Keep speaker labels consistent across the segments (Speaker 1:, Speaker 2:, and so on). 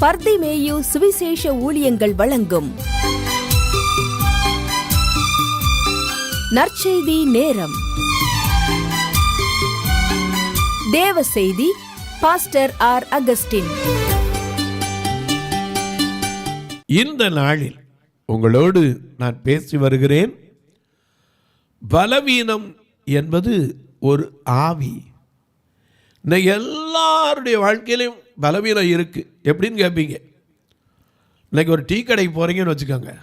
Speaker 1: பர்திமேயு சுவிசேஷ ஊழியங்கள் வழங்கும் நற்செய்தி நேரம். தேவ செய்தி பாஸ்டர் ஆர். அகஸ்டின்.
Speaker 2: இந்த நாளில் உங்களோடு நான் பேசி வருகிறேன். பலவீனம் என்பது ஒரு ஆவி. இன்னைக்கு எல்லாருடைய வாழ்க்கையிலும் பலவீனம் இருக்குது. எப்படின்னு கேட்பீங்க. இன்னைக்கு ஒரு டீ கடைக்கு போகிறீங்கன்னு வச்சுக்கோங்க.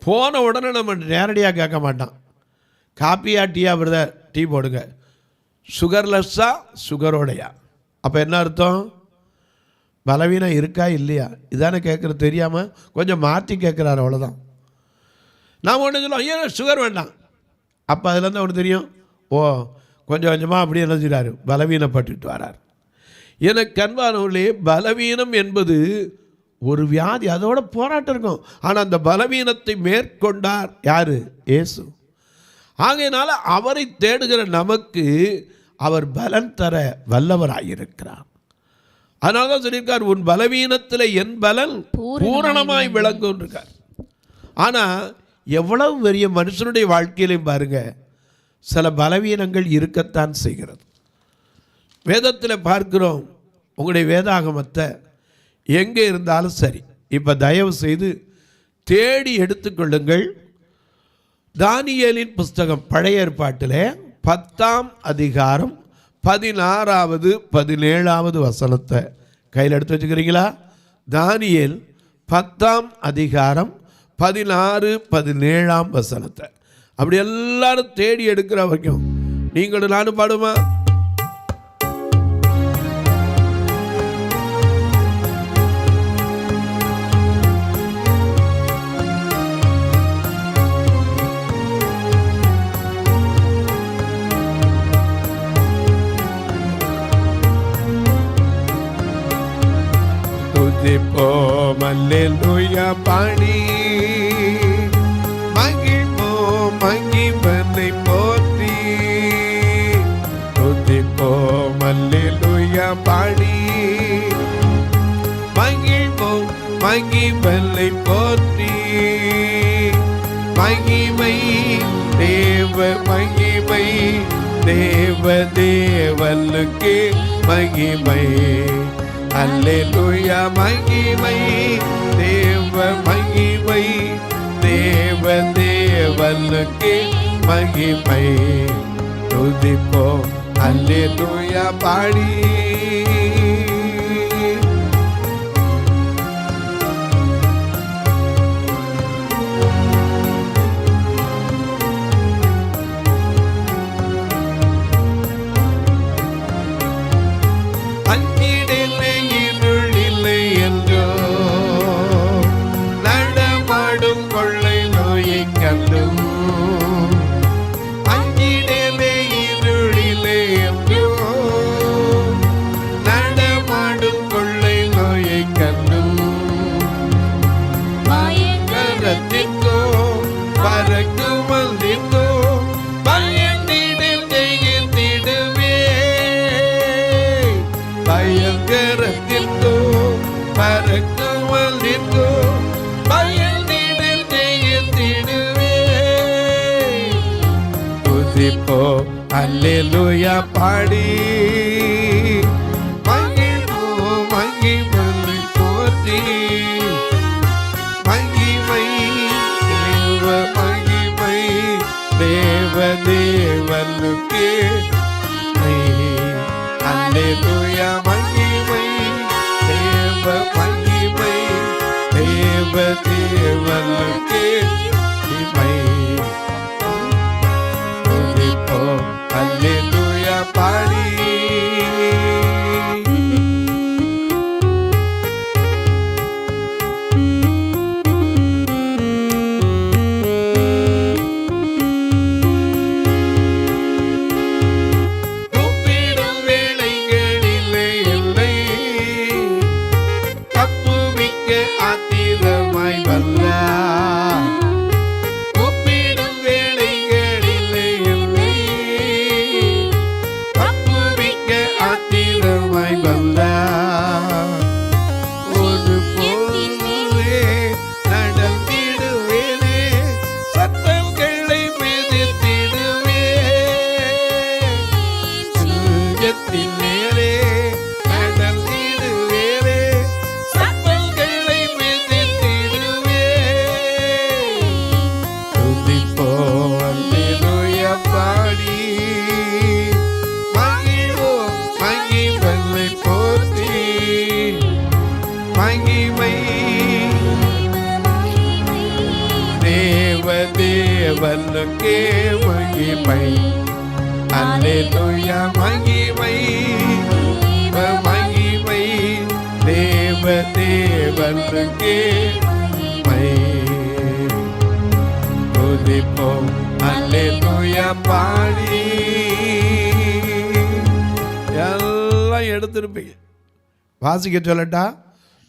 Speaker 2: போன உடனே நம்ம நேரடியாக கேட்க மாட்டான், காப்பியா டீயா விரத டீ போடுங்க, சுகர்லெஸ்ஸா சுகரோடையா. அப்போ என்ன அர்த்தம்? பலவீனம் இருக்கா இல்லையா இதானே கேட்குறது. தெரியாமல் கொஞ்சம் மாற்றி கேட்குறாரு, அவ்வளோதான். நாம் ஒன்று சொல்லுவோம், ஐயோ சுகர் வேண்டாம். அப்போ அதுலேருந்து அவனுக்கு தெரியும், ஓ கொஞ்சம் கொஞ்சமாக அப்படியே என்ன செய்கிறாரு, பலவீனப்பட்டுட்டு வரார். எனக்கு அன்பானவர்களே, பலவீனம் என்பது ஒரு வியாதி, அதோட போராட்டம் இருக்கும். ஆனால் அந்த பலவீனத்தை மேற்கொண்டார் யார்? இயேசு. ஆகையினால அவரை தேடுகிற நமக்கு அவர் பலன் தர வல்லவராயிருக்கிறார். அதனால தான் சொல்லியிருக்கார், உன் பலவீனத்தில் என் பலன் பூரணமாய் விளங்கும் இருக்கார். ஆனால் எவ்வளவு பெரிய மனுஷனுடைய வாழ்க்கையிலையும் பாருங்க, சில பலவீனங்கள் இருக்கத்தான் செய்கிறது. வேதத்தில் பார்க்கிறோம். உங்களுடைய வேதாகமத்தை எங்கே இருந்தாலும் சரி, இப்போ தயவு செய்து தேடி எடுத்துக்கொள்ளுங்கள். தானியேலின் புஸ்தகம் பழைய ஏற்பாட்டில் 10ஆம் அதிகாரம் 16வது 17வது வசனத்தை கையில் எடுத்து வச்சுக்கிறீங்களா? தானியேல் 10ஆம் அதிகாரம் 16 17ஆம் வசனத்தை அப்படி எல்லாரும் தேடி எடுக்கிற வரைக்கும் நீங்களும் நானும் பாடுமா? துதிப்போம் அல்லேலூயா பாடி மகிழ்வோம் மகிழ்வனை போற்றி. துதிப்போம் அல்லேலூயா பாடி மகிழ்வோம் மகிழ்வனை போற்றி. மகிமை தேவ மகிமை தேவ தேவனுக்கு மகிமை. அல்லேலூயா மகிமை தேவ மகிமை தேவ தேவனுக்கு மகிமை. துதிப்போம் அல்லேலூயா பாடி. அல்லேலூயா பாடி மகிழ்வோம் மகிழ்வனை போற்றி. மகிமை தேவ மகிமை தேவ தேவனுக்கு. அல்லேலூயா மகிமை தேவ மகிமை தேவ தேவனுக்கு மகிமை. அல்லேலூயா பாடி தேவனுக்கே மகிமை. அல்லேலூயா மகிமை மகிமை தேவனுக்கே மகிமை. துதிப்போம் அல்லேலூயா பாடி. எல்லாம் எடுத்திருப்பீங்க. வாசிக்க சொல்லட்டா?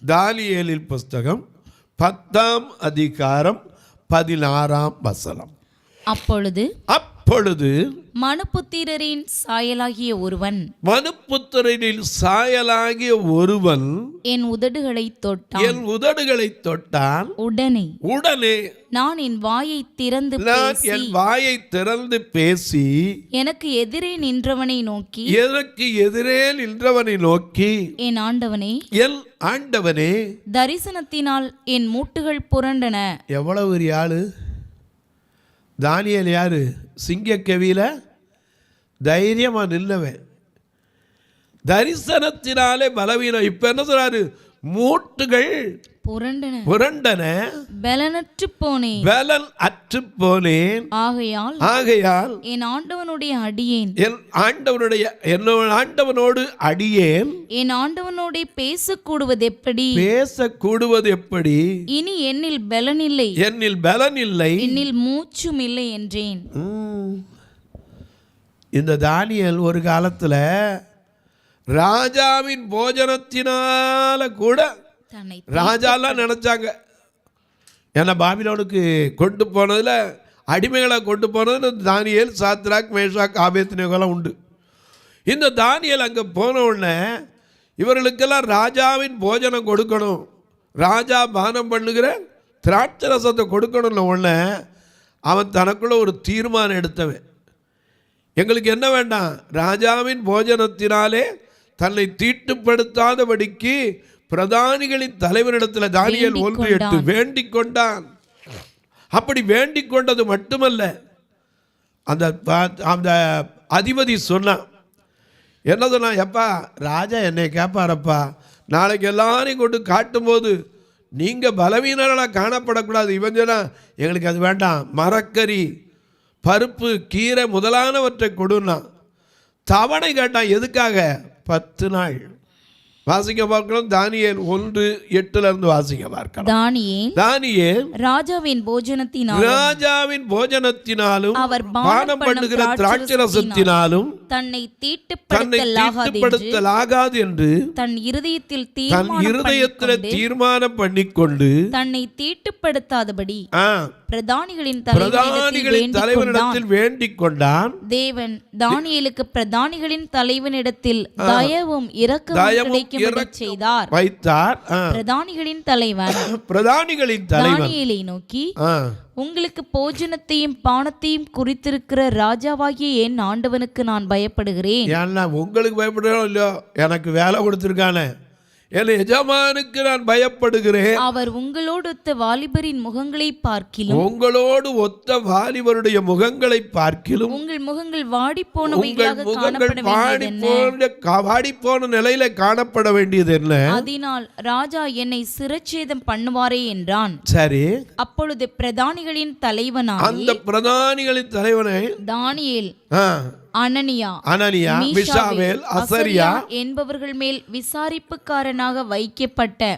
Speaker 2: தானியேலின் புஸ்தகம் 10ஆம் அதிகாரம் 16ஆம் வசனம்.
Speaker 3: அப்பொழுது மனுபுத்திரரின் சாயலாகிய ஒருவன் என் உதடுகளை தொட்டான். உடனே நான் என் வாயை திறந்து பேசி எனக்கு எதிரே நின்றவனை நோக்கி என் ஆண்டவனே தரிசனத்தினால் என் மூட்டுகள் புரண்டன.
Speaker 2: எவ்வளவு பெரிய ஆளு தானியேல்! யாரு? சிங்கக்கவியில தைரியமா நில்லவன். தரிசனத்தினாலே பலவீனம். இப்ப என்ன சொல்றாரு? மூட்டுகள் புரண்டன,
Speaker 3: பலனற்று போனேன். ஆகையால் என் ஆண்டவனுடைய அடியேன் என் ஆண்டவனோடு பேசக்கூடுவது எப்படி? இனி என்னில் பலன் இல்லை, என்னில் மூச்சும் இல்லை என்றேன்.
Speaker 2: இந்த தானியேல் ஒரு காலத்துல ராஜாவின் போஜனத்தினால கூட ராஜாலாம் நினைச்சாங்க. ஏன்னா பாபிலோனுக்கு கொண்டு போனதுல அடிமைகளை கொண்டு போனது தானியேல், சாத்ராக், மேஷாக், ஆபேத்நேகோலாம் உண்டு. இந்த தானியேல் அங்கே போன உடனே இவர்களுக்கெல்லாம் ராஜாவின் போஜனம் கொடுக்கணும், ராஜா பானம் பண்ணுகிற திராட்சை ரசத்தை கொடுக்கணும்னு உடனே அவன் தனக்குள்ள ஒரு தீர்மானம் எடுத்தவன். எங்களுக்கு என்ன வேண்டாம்? ராஜாவின் போஜனத்தினாலே தன்னை தீட்டுப்படுத்தாதபடிக்கு பிரதானிகளின் தலைவரிடத்தில் தானியேல் 1:8 வேண்டிக் கொண்டான். அப்படி வேண்டிக் கொண்டது மட்டுமல்ல, அந்த அதிபதி சொன்னான். என்ன சொன்னா? எப்பா, ராஜா என்னை கேட்பாரப்பா, நாளைக்கு எல்லாரையும் கொண்டு காட்டும்போது நீங்கள் பலவீனர்களாக காணப்படக்கூடாது. இவன் சொன்னா, எங்களுக்கு அது வேண்டாம், மரக்கறி, பருப்பு, கீரை முதலானவற்றை கொடுன்னா. தவணை கேட்டான். எதுக்காக? 10 நாள். வாசிக்க பார்க்கலாம். தானியேல் 1:8 வாசிக்க பார்க்கலாம். தானியேல் ராஜாவின் போஜனத்தினாலும் அவர் பானம் பண்ணுகிற திராட்சை ரசத்தினாலும் தன்னை தீட்டுப்படுத்தலாகாது என்று தன் இருதயத்தில் தீர்மானம் பண்ணிக்கொண்டு தன்னை தீட்டுப்படுத்தாதபடி பிரதானிகளின் தலைவனிடத்தில் வேண்டிக் கொண்டான். தேவன் தானியேலுக்கு பிரதானிகளின் தலைவனிடத்தில் தயவும் இரக்கமும் செய்தார், வைத்தார். பிரதானிகளின் தலைவன் தானியேலை நோக்கி, உங்களுக்கு போஜனத்தையும் பானத்தையும் குறித்திருக்கிற ராஜாவாகிய என் ஆண்டவனுக்கு நான் பயப்படுகிறேன். உங்களுக்கு பயப்படுறோம் இல்லையோ, எனக்கு வேலை கொடுத்திருக்கானே, என் எஜமானுக்கு நான் பயப்படுகிறேன். அவர் உங்களோடு ஒத்த வாலிபரின் முகங்களை பார்க்கிலும் உங்கள் முகங்கள் வாடிப்போன நிலையில காணப்பட வேண்டியது என்ன? அதனால் ராஜா என்னை சிரச்சேதம் பண்ணுவாரே என்றான். சரி. அப்பொழுது பிரதானிகளின் தலைவனை தானியேல், அனனியா, மிஷாவேல், அசரியா என்பவர்கள் மேல் விசாரிப்புக்காரனாக வைக்கப்பட்ட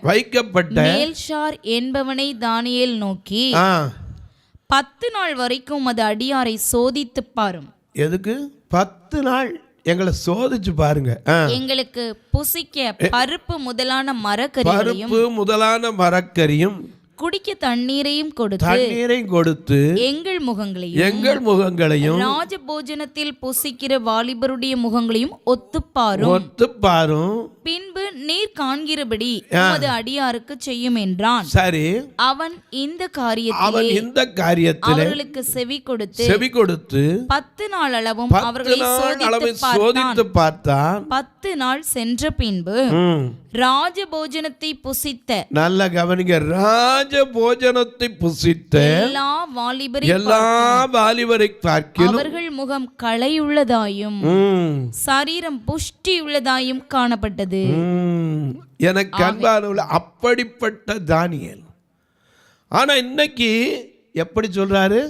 Speaker 2: மேல்ஷார் என்பவனை தானியேல் நோக்கி, 10 நாள் வரைக்கும் அது அடியாரை சோதித்து பாரும். எதுக்கு 10 நாள்? எங்களை சோதிச்சு பாருங்க. எங்களுக்கு புசிக்க பருப்பு முதலான மரக்கறியும் குடிக்க தண்ணீரையும் கொடுத்து எங்கள் முகங்களையும் ராஜபோஜனத்தில் புசிக்கிற வாலிபருடைய முகங்களையும் ஒத்துப்பாரும். பின்பு நீர் காண்கிறபடி உமது அடியாருக்கு செய்யும் என்றான். சரி. அவன் இந்த காரியத்தில் அவர்களுக்கு செவி கொடுத்து 10 நாள் அளவும் அவர்களை சோதித்து பார்த்தான். 10 நாள் சென்ற பின்பு ராஜபோஜனத்தை புசித்த, நல்ல கவனிங்க, ராஜபோஜனத்தை புசித்த எல்லா வாலிபரை பார்க்கிலும் அவர்கள் முகம் களையுள்ளதாயும் சரீரம் புஷ்டியுள்ளதாயும் காணப்பட்டது. எனக்கு அன்பானவர்களே, அப்படிப்பட்ட தானியேல். ஆனா இன்னைக்கு எப்படி சொல்றாரு?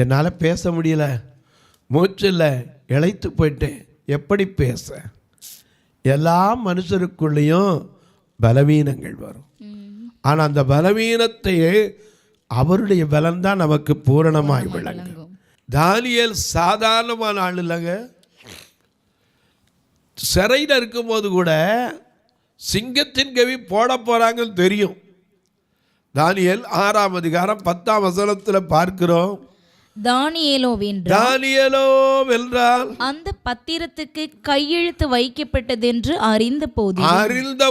Speaker 2: என்னால் பேச முடியல, மூச்சு இல்லை, இளைத்து போயிட்டேன், எப்படி பேச? எல்லா மனுஷருக்குள்ளேயும் பலவீனங்கள் வரும். ஆனால் அந்த பலவீனத்தையே அவருடைய பலன் தான் நமக்கு பூரணமாய் விளங்கும். தானியேல் சாதாரணமான ஆள் இல்லைங்க. சிறையில் இருக்கும்போது கூட சிங்கத்தின் கவி போட போகிறாங்கன்னு தெரியும். தானியேல் 6ஆம் அதிகாரம் 10ஆம் வசனத்தில் பார்க்கிறோம்.
Speaker 3: தானியேலோ
Speaker 2: வென்றால்
Speaker 3: அந்த பத்திரத்துக்கு கையெழுத்து வைக்கப்பட்டதென்று அறிந்த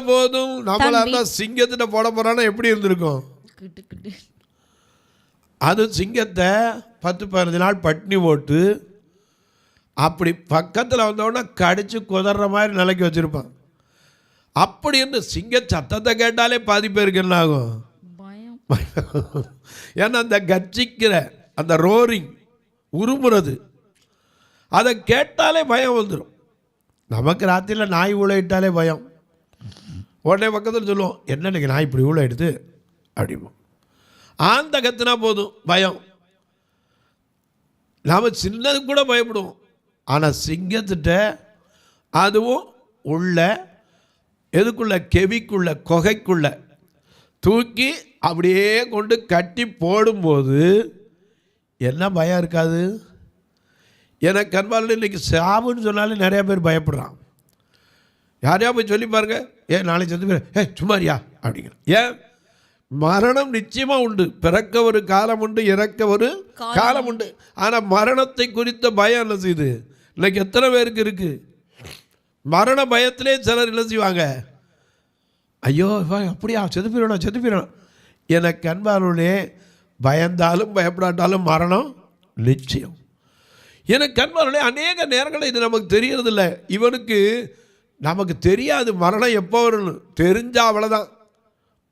Speaker 3: போதும்
Speaker 2: நம்மளால சிங்கத்திட்ட போட போறான்னா எப்படி இருந்திருக்கும்? அது சிங்கத்தை 10-15 நாள் பட்டினி போட்டு அப்படி பக்கத்தில் வந்தோடனே கடிச்சு குதற மாதிரி நிலைக்கு வச்சிருப்பான். அப்படி இருந்து சிங்க சத்தத்தை கேட்டாலே பாதி பேருக்கு என்ன ஆகும்? ஏன்னா அந்த கர்ஜிக்கிற அந்த ரோரிங், உருமுறது, அதை கேட்டாலே பயம் வந்துடும். நமக்கு ராத்திரியில் நாய் ஊழையிட்டாலே பயம். உடனே பக்கத்தில் சொல்லுவோம், என்ன இன்னைக்கு நாய் இப்படி ஊழையிடுது அப்படிமோ. ஆந்த கத்துனா போதும் பயம். நாம் சின்னது கூட பயப்படுவோம். ஆனால் சிங்கத்திட்ட அதுவும் உள்ள எதுக்குள்ள, கெவிக்குள்ள, கொகைக்குள்ள தூக்கி அப்படியே கொண்டு கட்டி போடும்போது என்ன பயம் இருக்காது? எனக்கு கண்பாலில் இன்றைக்கி சாவுன்னு சொன்னாலே நிறையா பேர் பயப்படுறான். யாரையா போய் சொல்லி பாருங்க, ஏன் நாளைக்கு செத்து போய் சும்மாரியா அப்படிங்கிற. ஏன்? மரணம் நிச்சயமாக உண்டு. பிறக்க ஒரு காலம் உண்டு, இறக்க ஒரு காலம் உண்டு. ஆனால் மரணத்தை குறித்த பயம் என்ன செய்யுது? இன்னைக்கு எத்தனை பேருக்கு இருக்கு? மரண பயத்திலே சிலர் என்ன செய்வாங்க, ஐயோ அப்படியா செத்து போயிடணும். எனக்கு அன்பானே, பயந்தாலும் பயப்படாட்டாலும் மரணம் நிச்சயம். எனக்கு அன்பானே, அநேக நேரங்களில் இது நமக்கு தெரியறதில்ல. இவனுக்கு நமக்கு தெரியாது மரணம் எப்போ வரும்னு. தெரிஞ்சால் அவ்வளோதான்.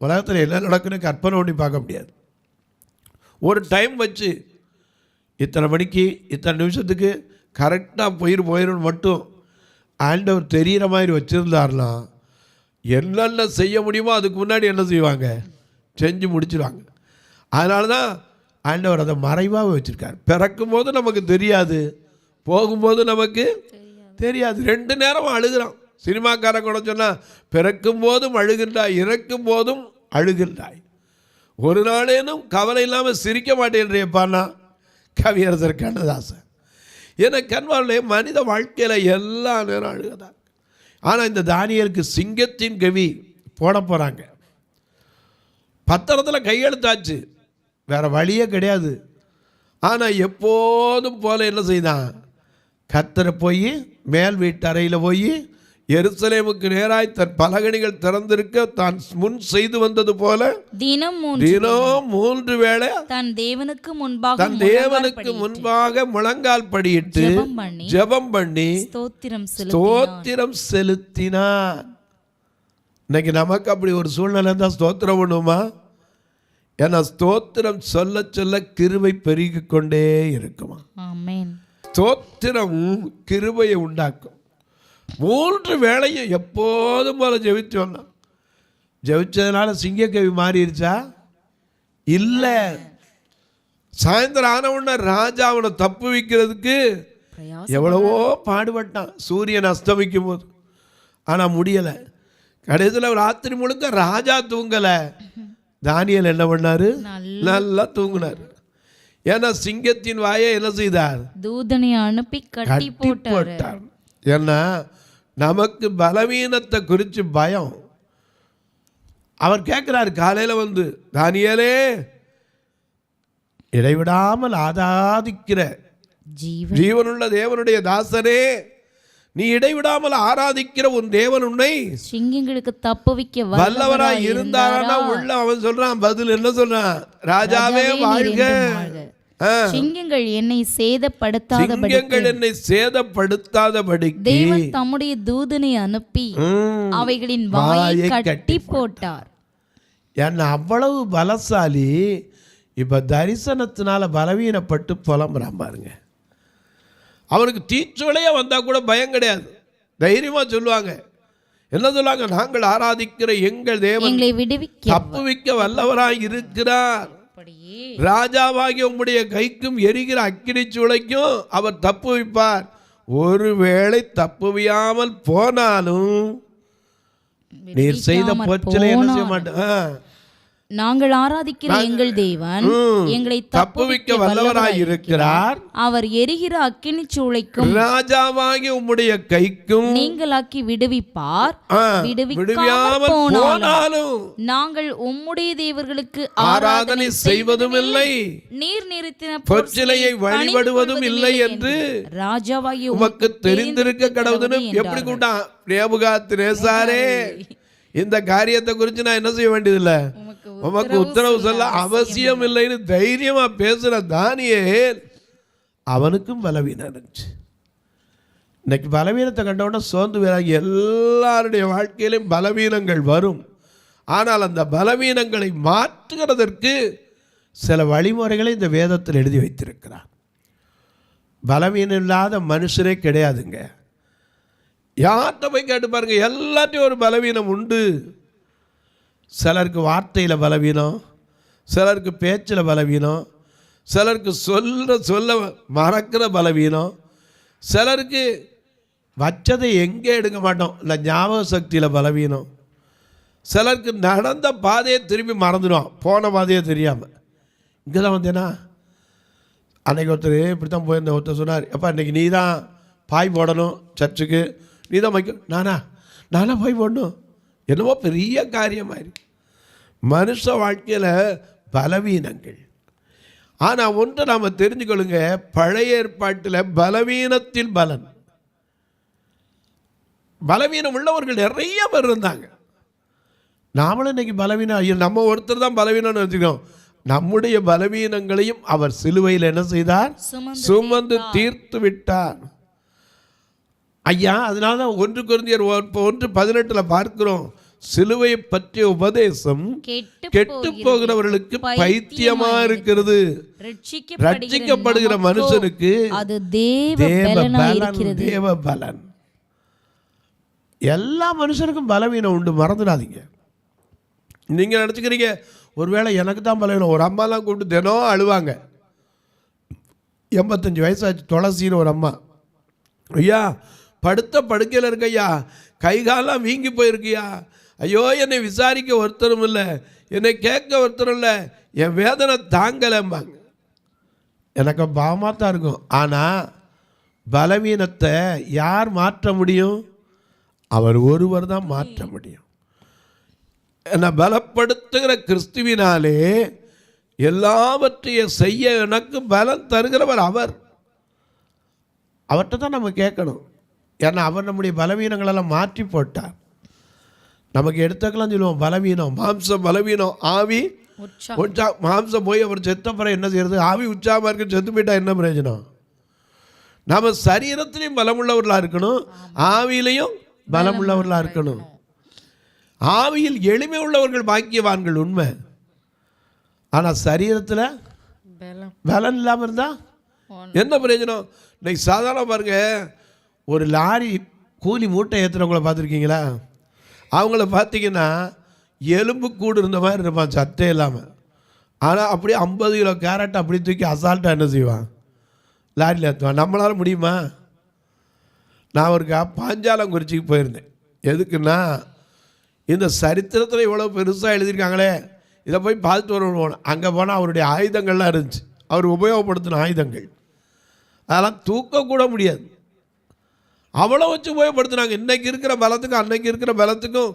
Speaker 2: உலகத்தில் என்ன நடக்குன்னு கற்பனை பண்ணி பார்க்க முடியாது. ஒரு டைம் வச்சு இத்தனை மணிக்கு இத்தனை நிமிஷத்துக்கு கரெக்டாக போயிடும் மட்டும் ஆண்டவர் தெரிகிற மாதிரி வச்சுருந்தாருன்னா என்னென்ன செய்ய முடியுமோ அதுக்கு முன்னாடி என்ன செய்வாங்க, செஞ்சு முடிச்சிடுவாங்க. அதனால தான் ஆண்டவர் அதை மறைவாக வச்சுருக்கார். பிறக்கும் போது நமக்கு தெரியாது, போகும்போது நமக்கு தெரியாது. 2 நேரமும் அழுகிறான். சினிமாக்காரன் கூட சொன்னால், பிறக்கும் போதும் அழுகின்றாய், இறக்கும் போதும் அழுகின்றாய், ஒரு நாளேனும் கவலை இல்லாமல் சிரிக்க மாட்டேன்றியப்பான்னா கவியரசர் கண்ணதாசன். என கண்வாளே மனித வாழ்க்கையில் எல்லா நேரம் அழுகதான். ஆனால் இந்த தானியேலுக்கு சிங்கத்தின் கவி போட போகிறாங்க. பத்திரத்தில் கையெழுத்தாச்சு, வேறு வழியே கிடையாது. ஆனால் எப்போதும் போல என்ன செய்தான், கர்த்தரை போய் மேல் வீட்டு அறையில் போய் எருசலேமுக்கு நேராய் தன் பலகணிகள் திறந்திருக்க தான் முன் செய்து வந்தது போல தினம் 3 வேளை தன் தேவனுக்கு முன்பாக முழங்கால் படியிட்டு ஜெபம் பண்ணி ஸ்தோத்திரம் செலுத்தினான். இன்னைக்கு நமக்கு அப்படி ஒரு சூழ்நிலை தான் ஸ்தோத்திரம் பண்ணுமா? ஏன்னா ஸ்தோத்திரம் சொல்ல சொல்ல கிருபை பெருகிக் கொண்டே இருக்குமா. ஸ்தோத்திரம் கிருபையை உண்டாக்கும். 3 வேளையும் எப்போதும் போல ஜெபிச்சு வந்தான். ஜெபிச்சதுனால சிங்கக்கவி மாறிடுச்சா? இல்லை. சாயந்தரம் ஆன உடனே ராஜா அவனை தப்பு வைக்கிறதுக்கு எவ்வளவோ பாடுபட்டான், சூரியன் அஸ்தமிக்கும் போது. ஆனால் முடியலை. கடைசியில் ராத்திரி முழுக்க ராஜா தூங்கலை. தானியேல் என்ன பண்ணாரு? நல்லா தூங்கினார். ஏன்னா சிங்கத்தின் வாயை என்ன செய்தார்? தூதனை அனுப்பி கட்டி போட்டார். ஏன்னா நமக்கு பலவீனத்தை குறித்து பயம். அவர் கேட்குறாரு காலையில் வந்து, தானியேலே, இடைவிடாமல் ஆராதிக்கிற ஜீவனுள்ள தேவனுடைய தாசனே, நீ இடைவிடாமல் ஆராதிக்கிற உன் தேவன் உன்னை சிங்கங்களுக்கு தப்புவிக்க வல்லவராய் இருந்தாரா? உள்ள அவன் சொல்றான், பதில் என்ன சொல்றான்? ராஜாவே வாழ்க, சிங்கங்கள் என்னை சேதப்படுத்தாதபடி தேவன் தம்முடைய தூதனை அனுப்பி அவைகளின் வாயை கட்டி போட்டார். என்ன அவ்வளவு பலசாலி. இப்ப தரிசனத்தினால பலவீனப்பட்டு புலம்புறான் பாருங்க. அவனுக்கு தீச்சுளையா வந்தா கூட பயம் கிடையாது. தைரியமா சொல்லுவாங்க. என்ன சொல்லுவாங்க? நாங்கள் ஆராதிக்கிற எங்கள் தேவன் தப்புவிக்க வல்லவராய் இருக்கிறார். ராஜாவாகிய உம்முடைய கைக்கும் எரிகிற அக்கினி சூளைக்கும் அவர் தப்புவிப்பார். ஒருவேளை தப்புவியாமல் போனாலும் நீர் செய்த பொச்சலை என்ன செய்ய மாட்டேன்.
Speaker 3: நாங்கள் ஆராதிக்கிற எங்கள் தேவன் எங்களை
Speaker 2: தப்புவிக்க வல்லவராய் இருக்கிறார்.
Speaker 3: அவர் எரிகிற அக்கினி சூளைக்கும்
Speaker 2: ராஜாவாகி உம்முடைய கைக்கும்
Speaker 3: நீங்களாக்கி விடுவிப்பார்.
Speaker 2: விடுவியாமல் போனாலும்
Speaker 3: நாங்கள் உம்முடைய தேவர்களுக்கு
Speaker 2: ஆராதனை செய்வதும் இல்லை,
Speaker 3: நீர் நிறுத்தின
Speaker 2: பொற்சிலையை வழிபடுவதும் இல்லை என்று
Speaker 3: ராஜாவாகி
Speaker 2: உமக்கு தெரிந்திருக்க கடவுதுன்னு எப்படி கூட்டான். நேபுகாத்நேசாரே, இந்த காரியத்தை குறித்து நான் என்ன செய்ய வேண்டியதில்லை, உமக்கு உத்தரவு சொல்ல அவசியம் இல்லைன்னு தைரியமா பேசுற தானியேல் அவனுக்கும் பலவீனம் இருந்துச்சு. இன்னைக்கு பலவீனத்தை கண்டவுடனே சோர்ந்து வராங்க. எல்லாருடைய வாழ்க்கையிலும் பலவீனங்கள் வரும். ஆனால் அந்த பலவீனங்களை மாற்றுகிறதற்கு சில வழிமுறைகளை இந்த வேதத்தில் எழுதி வைத்திருக்கிறார். பலவீனம் இல்லாத மனுஷரே கிடையாதுங்க. யார்கிட்ட போய் கேட்டு பாருங்க, எல்லாத்தையும் ஒரு பலவீனம் உண்டு. சிலருக்கு வார்த்தையில் பலவீனம், சிலருக்கு பேச்சில் பலவீனம், சிலருக்கு சொல்ல மறக்கிற பலவீனம், சிலருக்கு வச்சதை எங்கே எடுக்க மாட்டோம் இல்லை ஞாபக சக்தியில் பலவீனம், சிலருக்கு நடந்த பாதையை திரும்பி மறந்துடும், போன பாதையே தெரியாமல். இங்கே தான் வந்தேன்னா அன்றைக்கி ஒருத்தர் இப்படி தான் போயிருந்தேன். ஒருத்தர் சொன்னார், அப்பா இன்றைக்கி நீ தான் பாய் போடணும் சர்ச்சுக்கு, நீ தான் வைக்க. நானா பாய் போடணும்? என்னவோ பெரிய காரியமாயிருக்கு. மனுஷ வாழ்க்கையில் பலவீனங்கள். ஆனால் ஒன்று நாம் தெரிஞ்சுக்கொள்ளுங்க, பழைய ஏற்பாட்டில் பலவீனத்தில் பலன். பலவீனம் உள்ளவர்கள் நிறைய பேர் இருந்தாங்க. நாமளும் இன்னைக்கு பலவீனம், நம்ம ஒருத்தர் தான் பலவீனம்னு வச்சுக்கோம். நம்முடைய பலவீனங்களையும் அவர் சிலுவையில் என்ன செய்தார்? சுமந்து தீர்த்து விட்டார். ஐயா, அதனால தான் 1 கொரிந்தியர் 1:18 பார்க்கிறோம், சிலுவையை பற்றிய உபதேசம் கெட்டு போகிறவர்களுக்கு பைத்தியமா இருக்கிறது, ரட்சிக்கப்படுகிற மனுஷனுக்கு அது தேவ பலன். எல்லா மனுஷனுக்கும் பலவீனம் உண்டு, மறந்துடாதீங்க. நீங்க நினைச்சுக்கிறீங்க ஒருவேளை எனக்கு தான் பலவீனம். ஒரு அம்மாலாம் கூப்பிட்டு தினம் அழுவாங்க. 85 வயசாச்சு, துளசின்னு ஒரு அம்மா. ஐயா படுத்த படுக்கையில் இருக்கையா, கை காலெலாம் வீங்கி போயிருக்கியா, ஐயோ என்னை விசாரிக்க ஒருத்தரும் இல்லை, என்னை கேட்க ஒருத்தரும் இல்லை, என் வேதனை தாங்கலைம்பாங்க. எனக்கு பாவமாக தான் இருக்கும். ஆனால் பலவீனத்தை யார் மாற்ற முடியும்? அவர் ஒருவர் தான் மாற்ற முடியும். என்னை பலப்படுத்துகிற கிறிஸ்துவினாலே எல்லாவற்றையும் செய்ய எனக்கு பலம் தருகிறவர் அவர். அவர்கிட்ட தான் நம்ம கேட்கணும். ஏன்னா அவர் நம்முடைய பலவீனங்களெல்லாம் மாற்றி போட்டார். நமக்கு எடுத்துக்கலாம் சொல்லுவோம், பலவீனம் மாம்சம் பலவீனம், ஆவி மாம்சம் போய் அவர் செத்த பிறகு என்ன செய்யறது? ஆவி உற்சாகமாக இருக்கு, செத்து போயிட்டா என்ன பிரயோஜனம்? நம்ம சரீரத்திலையும் பலமுள்ளவர்களாக இருக்கணும், ஆவியிலையும் பலமுள்ளவர்களாக இருக்கணும். ஆவியில் எளிமை உள்ளவர்கள் பாக்கியவான்கள் உண்மை. ஆனால் சரீரத்தில் பலன் இல்லாமல் இருந்தால் என்ன பிரயோஜனம்? இன்னைக்கு சாதாரண பாருங்க, ஒரு லாரி கூலி மூட்டை ஏற்றுறவங்கள பார்த்துருக்கீங்களா? அவங்கள பார்த்தீங்கன்னா எலும்பு கூடு இருந்த மாதிரி இருப்பான், சத்தே இல்லாமல். ஆனால் அப்படியே 50 கிலோ கேரட் அப்படி தூக்கி அசால்ட்டாக என்ன செய்வான்? லாரியில் ஏற்றுவான். நம்மளால முடியுமா? நான் ஒரு பாஞ்சாலங்குறிச்சிக்கு போயிருந்தேன். எதுக்குன்னா, இந்த சரித்திரத்தில் இவ்வளோ பெருசாக எழுதியிருக்காங்களே, இதை போய் பார்த்துட்டு வருவோம். அங்கே போனால் அவருடைய ஆயுதங்கள்லாம் இருந்துச்சு, அவர் உபயோகப்படுத்தின ஆயுதங்கள். அதெல்லாம் தூக்கக்கூட முடியாது, அவ்வளோ வச்சு உபயோகப்படுத்தினாங்க. இன்றைக்கி இருக்கிற பலத்துக்கும் அன்னைக்கு இருக்கிற பலத்துக்கும்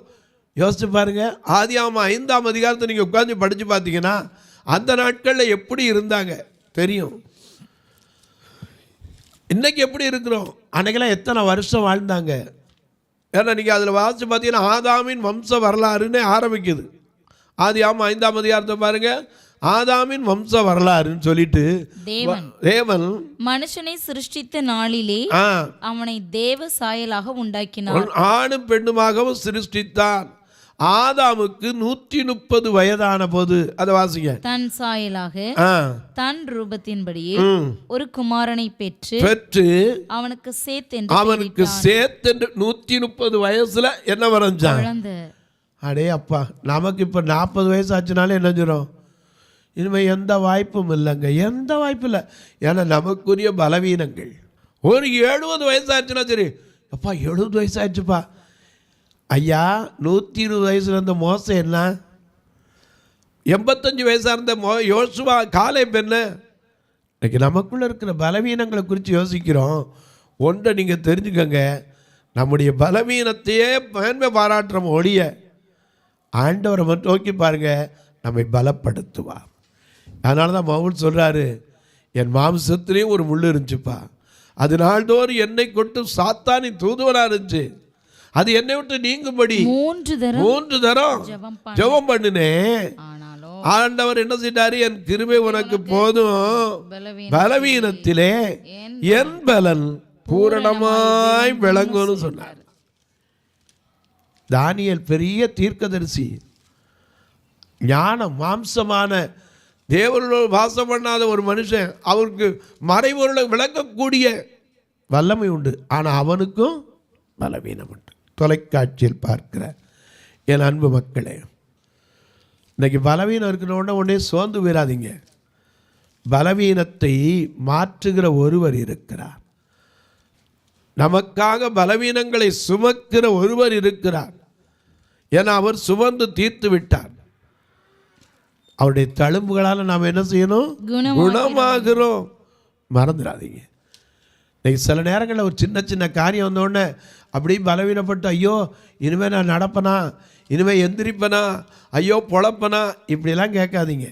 Speaker 2: யோசிச்சு பாருங்க. ஆதியாகமம் 5ஆம் அதிகாரத்தை நீங்கள் உட்காந்து படித்து பார்த்தீங்கன்னா அந்த நாட்களில் எப்படி இருந்தாங்க தெரியும். இன்றைக்கி எப்படி இருக்கிறோம்? அன்றைக்கெல்லாம் எத்தனை வருஷம் வாழ்ந்தாங்க? ஏன்னா நீங்கள் அதில் வாசித்து பார்த்தீங்கன்னா ஆதாமின் வம்ச வரலாறுன்னு ஆரம்பிக்குது. ஆதியாகமம் 5ஆம் அதிகாரத்தை பாருங்கள், ஆதாமின் வம்ச வரலாறுன்னு சொல்லிட்டு தேவன்
Speaker 3: மனுஷனை சிருஷ்டித்த நாளிலே அவனை தேவ சாயலாக உண்டாக்கினார்,
Speaker 2: ஆணும் பெண்ணுமாகவும் சிருஷ்டித்தான். ஆதாமுக்கு 130 வயதான போது, அதை வாசிங்க,
Speaker 3: தன் சாயலாக தன் ரூபத்தின்படியே ஒரு குமாரனை பெற்று அவனுக்கு சேத் என்று 130 வயசுல என்ன வரைஞ்சான்? அடே அப்பா, நமக்கு இப்ப 40 வயசு ஆச்சுனாலே என்ன சொல்றோம்?
Speaker 2: இனிமேல் எந்த வாய்ப்பும் இல்லைங்க, எந்த வாய்ப்பும் இல்லை. ஏன்னா நமக்குரிய பலவீனங்கள். ஒரு 70 வயசாச்சுன்னா சரி, அப்பா 70 வயசாச்சுப்பா. ஐயா 120 வயசுல இருந்த மோசம் என்ன, 85 வயசாக இருந்த யோசுவா காலேப் என்ன? இன்னைக்கு நமக்குள்ளே இருக்கிற பலவீனங்களை குறித்து யோசிக்கிறோம். ஒன்றை நீங்கள் தெரிஞ்சுக்கங்க, நம்முடைய பலவீனத்தையே மேன்மை பாராட்டுறோம் ஒழிய ஆண்டவரை மட்டும் நோக்கி பாருங்க, நம்மை பலப்படுத்துவா. அதனால தான் பவுல் சொல்கிறாரு, என் மாம்சத்துலேயும் ஒரு முள் இருந்துச்சுப்பா, அது நாள்தோறும் என்னை கொட்டு சாத்தானின் தூதுவனாக இருந்துச்சு, அது என்னை விட்டு நீங்கும்படி 3 தரம் ஜெபம் பண்ணினேன். ஆண்டவர் என்ன செய்தாரு, என் கிருபை உனக்கு போதும், பலவீனத்திலே என் பலன் பூரணமாய் விளங்கும்னு சொன்னார். தானியேல் பெரிய தீர்க்கதரிசி, ஞானம் மாம்சமான தேவனோடு வாசம் பண்ணாத ஒரு மனுஷன், அவருக்கு மறைபொருளை விளக்கக்கூடிய வல்லமை உண்டு, ஆனால் அவனுக்கும் பலவீனம் உண்டு. தொலைக்காட்சியில் பார்க்கிற என் அன்பு மக்களே, இன்றைக்கி பலவீனம் இருக்கிற உடனே சோர்ந்து போயிடாதீங்க. பலவீனத்தை மாற்றுகிற ஒருவர் இருக்கிறார். நமக்காக பலவீனங்களை சுமக்கிற ஒருவர் இருக்கிறார். ஏன்னா அவர் சுமந்து தீர்த்து விட்டார். அவருடைய தழும்புகளால் நாம் என்ன செய்யணும், குணமாகிறோம். மறந்துடாதீங்க. இன்னைக்கு சில நேரங்களில் ஒரு சின்ன சின்ன காரியம் வந்தோடனே அப்படியே பலவீனப்பட்டு, ஐயோ இனிமேல் நான் நடப்பனா, இனிமேல் எந்திரிப்பனா, ஐயோ பொழப்பனா, இப்படிலாம் கேட்காதீங்க.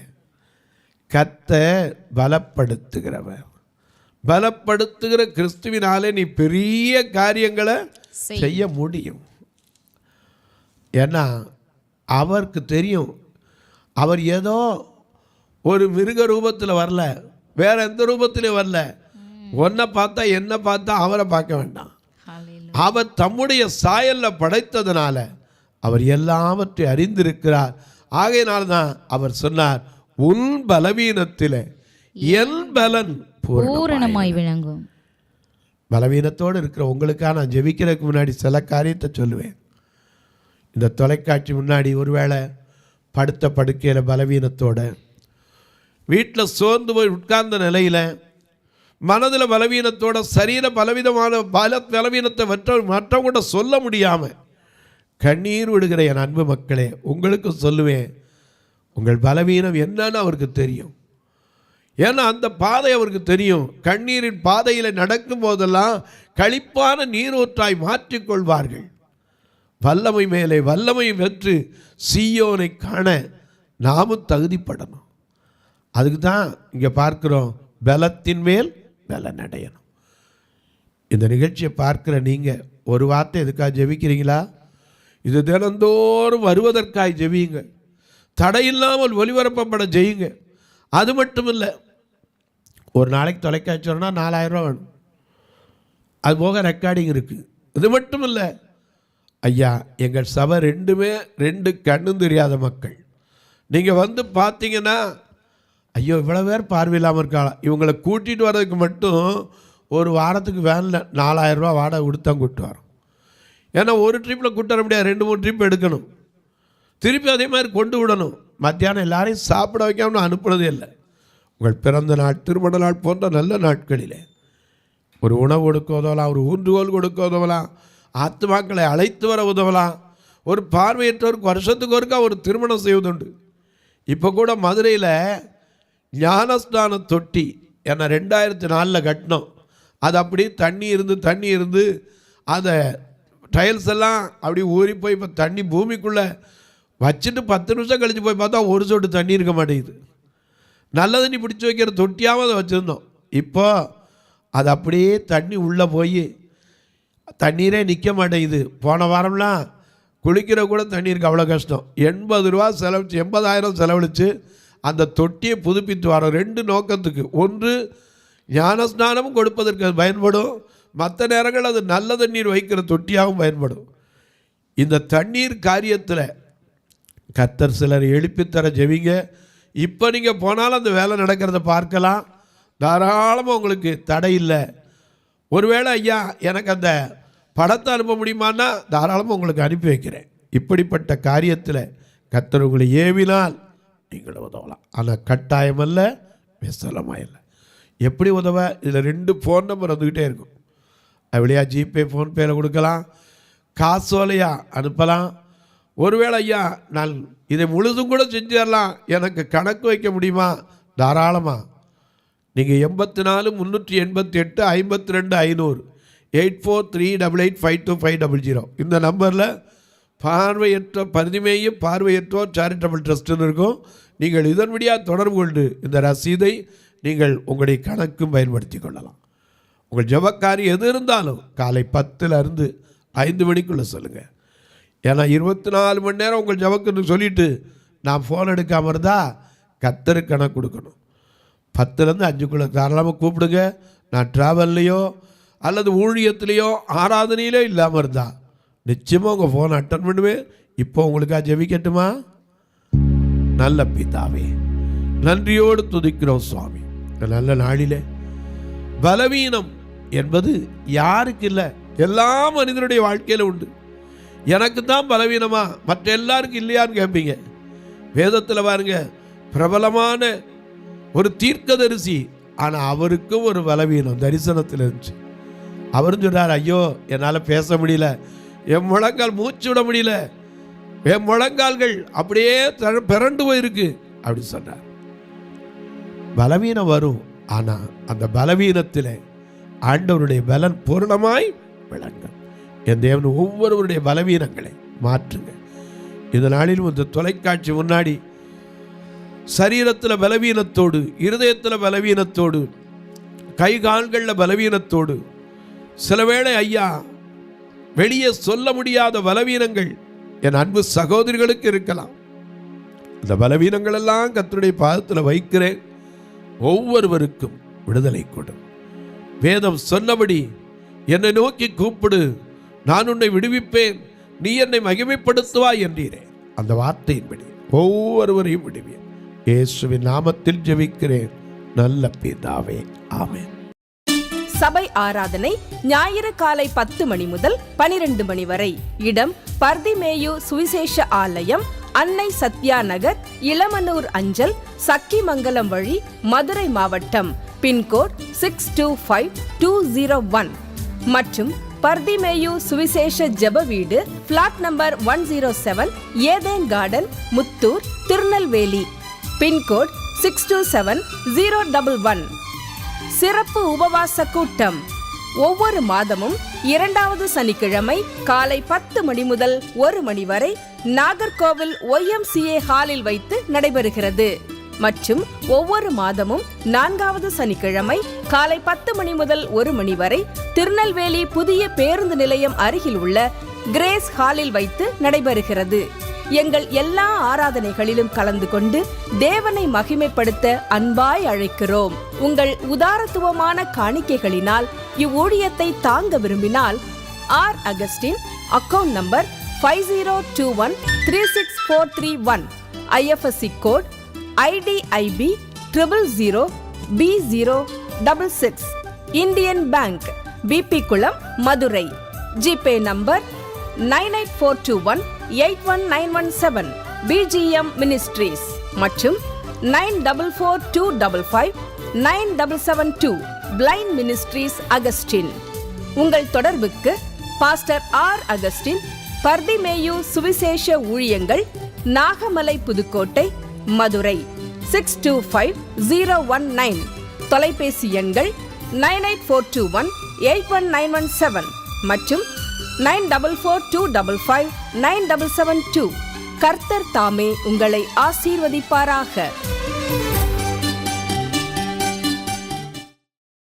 Speaker 2: கர்த்தர் பலப்படுத்துகிறவர். பலப்படுத்துகிற கிறிஸ்துவினாலே நீ பெரிய காரியங்களை செய்ய முடியும். ஏன்னா அவருக்கு தெரியும், அவர் ஏதோ ஒரு மிருக ரூபத்தில் வரல, வேற எந்த ரூபத்திலும் வரல. ஒன்றை பார்த்தா என்ன பார்த்தா அவரை பார்க்க வேண்டாம். அவர் தம்முடைய சாயலில் படைத்ததுனால அவர் எல்லாவற்றையும் அறிந்திருக்கிறார். ஆகையினால்தான் அவர் சொன்னார், உன் பலவீனத்தில் என் பலன் பூரணமாய் விளங்கும். பலவீனத்தோடு இருக்கிற உங்களுக்காக நான் ஜெபிக்கிறதுக்கு முன்னாடி சில காரியத்தை சொல்லுவேன். இந்த தொலைக்காட்சி முன்னாடி ஒருவேளை படுத்த படுக்கையில் பலவீனத்தோட, வீட்டில் சோர்ந்து போய் உட்கார்ந்த நிலையில், மனதில் பலவீனத்தோட, சரீர பலவிதமான பலவீனத்தை மற்றவங்க கூட சொல்ல முடியாமல் கண்ணீர் விடுகிற என் அன்பு மக்களே, உங்களுக்கு சொல்லுவேன், உங்கள் பலவீனம் என்னன்னு அவருக்கு தெரியும். ஏன்னா அந்த பாதை அவருக்கு தெரியும். கண்ணீரின் பாதையில் நடக்கும் போதெல்லாம் களிப்பான நீரூற்றாய் மாற்றிக்கொள்வார்கள். வல்லமை மேலே வல்லமை வெற்று சீயோனை காண நாமும் தகுதிப்படணும். அதுக்கு தான் இங்கே பார்க்குறோம், பலத்தின் மேல் பலன் அடையணும். இந்த நிகழ்ச்சியை பார்க்குற நீங்கள் ஒரு வார்த்தை எதுக்காக ஜெபிக்கிறீங்களா? இது தினந்தோறும் வருவதற்காக ஜெபியுங்க. தடையில்லாமல் ஒளிபரப்பப்பட செய்யுங்க. அது மட்டும் இல்லை, ஒரு நாளைக்கு தொலைக்காட்சி வரணும்னா 4000 ரூபா வேணும். அது போக ரெக்கார்டிங் இருக்குது. இது மட்டும் இல்லை ஐயா, எங்கள் சபை 2 கண்ணும் தெரியாத மக்கள். நீங்கள் வந்து பார்த்தீங்கன்னா, ஐயோ இவ்வளோ பேர் பார்வையில்லாமல் இருக்காளா, இவங்களை கூட்டிகிட்டு வர்றதுக்கு மட்டும் ஒரு வாரத்துக்கு வேனில் 4000 ரூபா வாடகை கொடுத்தான் கூப்பிட்டு வரோம். ஏன்னா ஒரு ட்ரிப்பில் கூட்டு வர முடியாது, 2-3 ட்ரிப் எடுக்கணும். திருப்பி அதே மாதிரி கொண்டு விடணும். மத்தியானம் எல்லாரையும் சாப்பிட வைக்காமல் அனுப்புனதே இல்லை. உங்கள் பிறந்த நாள், திருமண நாள் போன்ற நல்ல நாட்களில் ஒரு உணவு கொடுக்க உதவலாம், ஒரு ஊன்றுகோல் கொடுக்க உதவலாம், ஆத்மாக்களை அழைத்து வர உதவலாம். ஒரு பார்வையற்றவருக்கு வருஷத்துக்கு ஒருக்கா ஒரு திருமணம் செய்வதுண்டு. இப்போ கூட மதுரையில் ஞானஸ்தான தொட்டி என்ன 2004 கட்டினோம். அது அப்படி தண்ணி இருந்து அந்த டைல்ஸ் எல்லாம் அப்படி ஊறி போய் இப்போ தண்ணி பூமிக்குள்ளே வச்சுட்டு 10 நிமிஷம் கழித்து போய் பார்த்தா ஒரு சொட்டு தண்ணி இருக்க மாட்டேங்குது. நல்ல தண்ணி பிடிச்சி வைக்கிற தொட்டியாகவும் அதை வச்சுருந்தோம். இப்போ அது அப்படியே தண்ணி உள்ளே போய் தண்ணீரே நிற்க மாட்டேங்குது. போன வாரம்லாம் குளிக்கிற கூட தண்ணி இருக்குது, அவ்வளோ கஷ்டம். 80 ரூபா செலவழிச்சு, 80,000 செலவழித்து அந்த தொட்டியை புதுப்பித்து வரோம். 2 நோக்கத்துக்கு. ஒன்று, ஞானஸ்நானமும் கொடுப்பதற்கு அது பயன்படும். மற்ற நேரங்கள் அது நல்ல தண்ணீர் வைக்கிற தொட்டியாகவும் பயன்படும். இந்த தண்ணீர் காரியத்தில் கர்த்தர் சிலர் எழுப்பித்தர ஜெபிங்க. இப்போ நீங்கள் போனாலும் அந்த வேலை நடக்கிறத பார்க்கலாம். தாராளமாக உங்களுக்கு தடை இல்லை. ஒருவேளை ஐயா எனக்கு அந்த படத்தை அனுப்ப முடியுமான்னா தாராளமாக உங்களுக்கு அனுப்பி வைக்கிறேன். இப்படிப்பட்ட காரியத்தில் கர்த்தர் உங்களை ஏவினால் நீங்கள் உதவலாம். ஆனால் கட்டாயமல்ல, விசலமாக இல்லை. எப்படி உதவ? இதில் 2 ஃபோன் நம்பர் வந்துக்கிட்டே இருக்கும். அப்படியா ஜிபே ஃபோன்பேயில் கொடுக்கலாம், காசோலையா அனுப்பலாம். ஒருவேளை ஐயா நான் இதை முழுதும் கூட செஞ்சிடலாம், எனக்கு கணக்கு வைக்க முடியுமா? தாராளமாக. நீங்கள் 84 388 52 500 8438852500 இந்த நம்பரில் பார்வையற்ற பரிதிமேயும் பார்வையற்றோர் சேரிட்டபிள் ட்ரஸ்ட்டுன்னு இருக்கும். நீங்கள் இதன் வழியாக தொடர்பு கொண்டு இந்த ரசீதை நீங்கள் உங்களுடைய கணக்கும் பயன்படுத்தி கொள்ளலாம். உங்கள் ஜபக்காரி எது இருந்தாலும் காலை 10லேருந்து 5 மணிக்குள்ளே சொல்லுங்கள். ஏன்னா 24 மணி நேரம் உங்கள் ஜபக்குன்னு சொல்லிவிட்டு நான் ஃபோன் எடுக்காமல் இருந்தால் கர்த்தருக்கு கணக்கு கொடுக்கணும். 10லேருந்து 5க்குள்ளே தாராளமாக கூப்பிடுங்க. நான் ட்ராவல்லையோ அல்லது ஊழியத்திலேயோ ஆராதனையிலோ இல்லாமல் இருந்தால் நிச்சயமாக உங்கள் ஃபோனை அட்டன் பண்ணுவேன். இப்போ உங்களுக்காக ஜெபிக்கட்டுமா? நல்ல பிதாவே, நன்றியோடு துதிக்கிறோம் சுவாமி. நல்ல நாளிலே பலவீனம் என்பது யாருக்கு இல்லை? எல்லா மனிதனுடைய வாழ்க்கையில் உண்டு. எனக்கு தான் பலவீனமா, மற்ற எல்லாருக்கும் இல்லையான்னு கேட்பீங்க. வேதத்தில் பாருங்க, பிரபலமான ஒரு தீர்க்கதரிசி, ஆனால் அவருக்கும் ஒரு பலவீனம் தரிசனத்தில் இருந்துச்சு. அவரும் சொல்றார், ஐயோ என்னால் பேச முடியல, என் முழங்கால் மூச்சு விட முடியல, என் முழங்கால்கள் அப்படியே பிறண்டு போயிருக்கு அப்படி சொன்னார். பலவீனம் வரும், ஆனால் அந்த பலவீனத்தில் ஆண்டவருடைய பலன் பூர்ணமாய் விளங்கும். என் தேவன் ஒவ்வொருவருடைய பலவீனங்களை மாற்றுங்க. இந்த நாளிலும் இந்த தொலைக்காட்சி முன்னாடி சரீரத்தில் பலவீனத்தோடு, இருதயத்தில் பலவீனத்தோடு, கை கால்களில் பலவீனத்தோடு, சில வேளை ஐயா வெளியே சொல்ல முடியாத பலவீனங்கள் என் அன்பு சகோதரிகளுக்கு இருக்கலாம். இந்த பலவீனங்கள் எல்லாம் கர்த்தருடைய பாதத்தில் வைக்கிறேன். ஒவ்வொருவருக்கும் விடுதலை கொடு. வேதம் சொன்னபடி என்னை நோக்கி கூப்பிடு, நான் உன்னை விடுவிப்பேன், நீ என்னை மகிமைப்படுத்துவாய் என்றீரே. அந்த வார்த்தையின்படி ஒவ்வொருவரையும் விடுவேன். இயேசுவின் நாமத்தில் ஜெபிக்கிறேன் நல்ல பிதாவே, ஆமென்.
Speaker 1: சபை ஆராதனை ஞாயிறு காலை 10 மணி முதல் 12 மணி வரை. இடம் பர்திமேயு சுவிசேஷ ஆலயம், அன்னை சத்யா நகர், இளமனூர் அஞ்சல், சக்கிமங்கலம் வழி, மதுரை மாவட்டம். பின்கோட் 625201 மற்றும் பர்திமேயு சுவிசேஷ ஜெப வீடு, flat number 107, Eden garden, Muthur, Tirunelveli. Pincode 627011. சிறப்பு உபவாச கூட்டம் ஒவ்வொரு மாதமும் 2வது சனிக்கிழமை காலை 10 மணி முதல் 1 மணி வரை நாகர்கோவில் YMCA ஹாலில் வைத்து நடைபெறுகிறது. மற்றும் ஒவ்வொரு மாதமும் 4வது சனிக்கிழமை காலை 10 மணி முதல் 1 மணி வரை திருநெல்வேலி புதிய பேருந்து நிலையம் அருகில் உள்ள கிரேஸ் ஹாலில் வைத்து நடைபெறுகிறது. எங்கள் எல்லா ஆராதனைகளிலும் கலந்து கொண்டு தேவனை மகிமைப்படுத்த அன்பாய் அழைக்கிறோம். உங்கள் உதாரத்துவமான காணிக்கைகளினால் இவ்வூழியத்தை தாங்க விரும்பினால் R Augustine, account number 5021364331, IFSC code IDIB 000B066, Indian bank, BP Kulam, Madurai. GPay number 9842181917, BGM ministries மற்றும் 9442559772, பிளைண்ட் மினிஸ்ட்ரீஸ் அகஸ்டின். உங்கள் தொடர்புக்கு பாஸ்டர் ஆர் அகஸ்டின், பர்திமேயு சுவிசேஷ ஊழியங்கள், நாகமலை, புதுக்கோட்டை, மதுரை 625019. தொலைபேசி எண்கள் 9842181917 மற்றும் 9442559772. கர்த்தர் தாமே உங்களை ஆசீர்வதிப்பாராக.